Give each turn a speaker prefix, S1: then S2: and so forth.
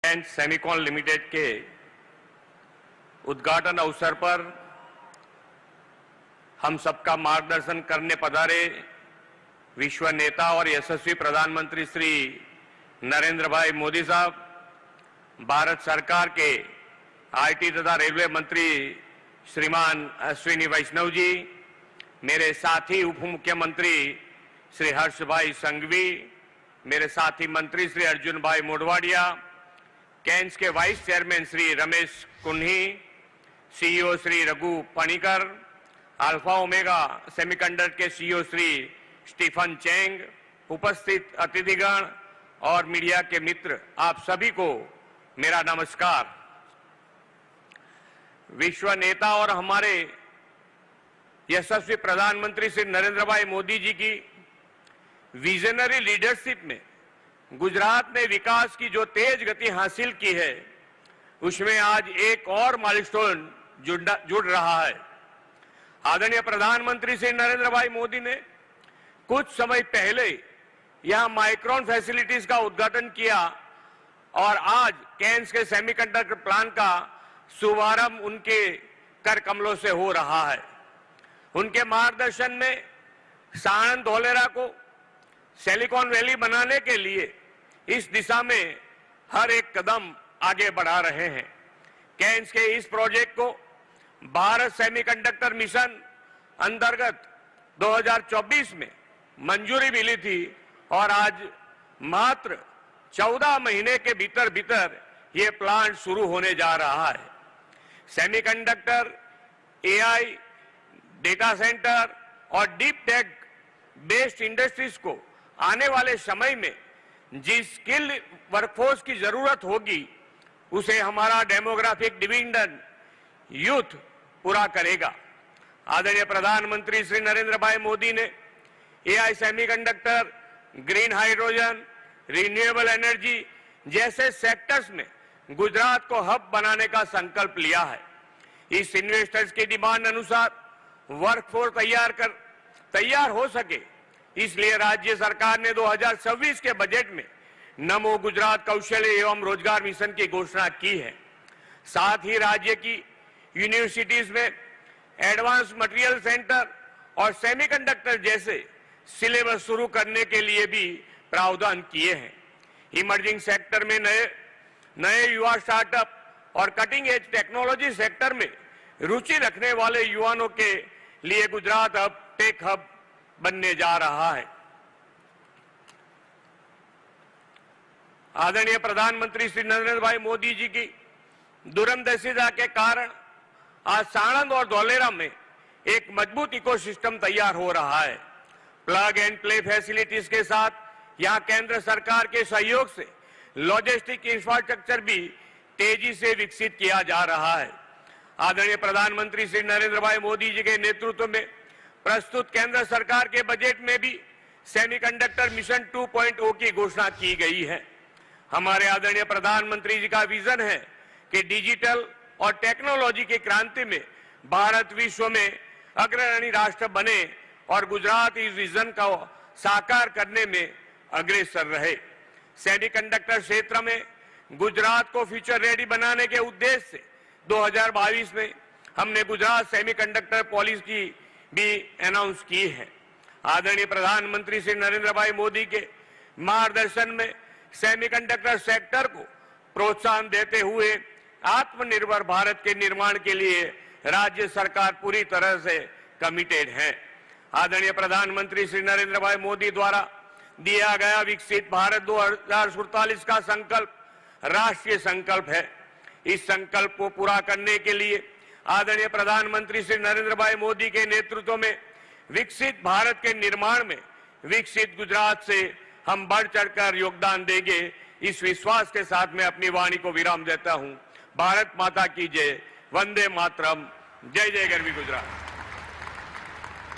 S1: And Semicon limited के उद्घाटन अवसर पर हम सबका मार्गदर्शन करने पधारे विश्व नेता और यशस्वी प्रधानमंत्री श्री नरेंद्र भाई मोदी साहब, भारत सरकार के आईटी तथा रेलवे मंत्री श्रीमान अश्विनी वैष्णव जी, मेरे साथी उप मुख्यमंत्री श्री हर्ष भाई संघवी, मेरे साथी मंत्री श्री अर्जुन भाई मोडवाडिया, कैंस के vice chairman Shri Ramesh Kunhi, CEO Shri Raghu Panicker, Alpha Omega Semiconductor के सीईओ श्री स्टीफन चेंग, उपस्थित अतिथिगण और मीडिया के मित्र, आप सभी को मेरा नमस्कार। विश्व नेता और हमारे यशस्वी प्रधानमंत्री श्री नरेंद्र भाई मोदी जी की विजनरी लीडरशिप में गुजरात ने विकास की जो तेज गति हासिल की है, उसमें आज एक और माइलस्टोन जुड़ रहा है। आदरणीय प्रधानमंत्री श्री नरेंद्र भाई मोदी ने कुछ समय पहले यहां माइक्रोन फैसिलिटीज का उद्घाटन किया और आज कैंस के सेमीकंडक्टर प्लांट का शुभारंभ उनके कर कमलों से हो रहा है। उनके मार्गदर्शन में साणंद धोलेरा को सिलिकॉन वैली बनाने के लिए इस दिशा में हर एक कदम आगे बढ़ा रहे हैं। कैंस के इस प्रोजेक्ट को भारत सेमीकंडक्टर मिशन अंतर्गत 2024 में मंजूरी मिली थी और आज मात्र 14 महीने के भीतर ये प्लांट शुरू होने जा रहा है। सेमीकंडक्टर, एआई, डेटा सेंटर और डीप टेक बेस्ड इंडस्ट्रीज को आने वाले समय में जिस स्किल्ड वर्कफोर्स की जरूरत होगी, उसे हमारा डेमोग्राफिक डिविडेंड यूथ पूरा करेगा। आदरणीय प्रधानमंत्री श्री नरेंद्र भाई मोदी ने AI, semiconductor, green hydrogen, renewable energy जैसे सेक्टर्स में गुजरात को हब बनाने का संकल्प लिया है। इस इन्वेस्टर्स की डिमांड अनुसार वर्कफोर्स तैयार हो सके, इसलिए राज्य सरकार ने 2026 के बजट में नमो गुजरात कौशल्य एवं रोजगार मिशन की घोषणा की है। साथ ही राज्य की यूनिवर्सिटीज में एडवांस मटेरियल सेंटर और सेमीकंडक्टर जैसे सिलेबस शुरू करने के लिए भी प्रावधान किए हैं। इमर्जिंग सेक्टर में नए युवा स्टार्टअप और कटिंग एज टेक्नोलॉजी सेक्टर में रुचि रखने वाले युवाओं के लिए गुजरात हब टेक हब बनने जा रहा है। आदरणीय प्रधानमंत्री श्री नरेंद्र भाई मोदी जी की दूरंदेशिता के कारण आज साणंद और धोलेरा में एक मजबूत इकोसिस्टम तैयार हो रहा है। प्लग एंड प्ले फैसिलिटीज के साथ यहां केंद्र सरकार के सहयोग से लॉजिस्टिक इंफ्रास्ट्रक्चर भी तेजी से विकसित किया जा रहा है। आदरणीय प्रधानमंत्री श्री नरेंद्र भाई मोदी जी के नेतृत्व में प्रस्तुत केंद्र सरकार के बजट में भी सेमीकंडक्टर मिशन 2.0 की घोषणा की गई है। हमारे आदरणीय प्रधानमंत्री जी का विजन है कि डिजिटल और टेक्नोलॉजी की क्रांति में भारत विश्व में अग्रणी राष्ट्र बने और गुजरात इस विजन को साकार करने में अग्रसर रहे। सेमीकंडक्टर क्षेत्र में गुजरात को फ्यूचर रेडी बनाने के उद्देश्य से 2022 में हमने गुजरात सेमीकंडक्टर पॉलिसी भी अनाउंस की है। आदरणीय प्रधानमंत्री श्री नरेंद्र भाई मोदी के मार्गदर्शन में सेमीकंडक्टर सेक्टर को प्रोत्साहन देते हुए आत्मनिर्भर भारत के निर्माण के लिए राज्य सरकार पूरी तरह से कमिटेड है। आदरणीय प्रधानमंत्री श्री नरेंद्र भाई मोदी द्वारा दिया गया विकसित भारत 2047 का संकल्प राष्ट्रीय संकल्प है। इस संकल्प को पूरा करने के लिए आदरणीय प्रधानमंत्री श्री नरेंद्र भाई मोदी के नेतृत्व में विकसित भारत के निर्माण में विकसित गुजरात से हम बढ़ चढ़कर योगदान देंगे। इस विश्वास के साथ मैं अपनी वाणी को विराम देता हूं। भारत माता की जय, वंदे मातरम, जय जय गरवी गुजरात।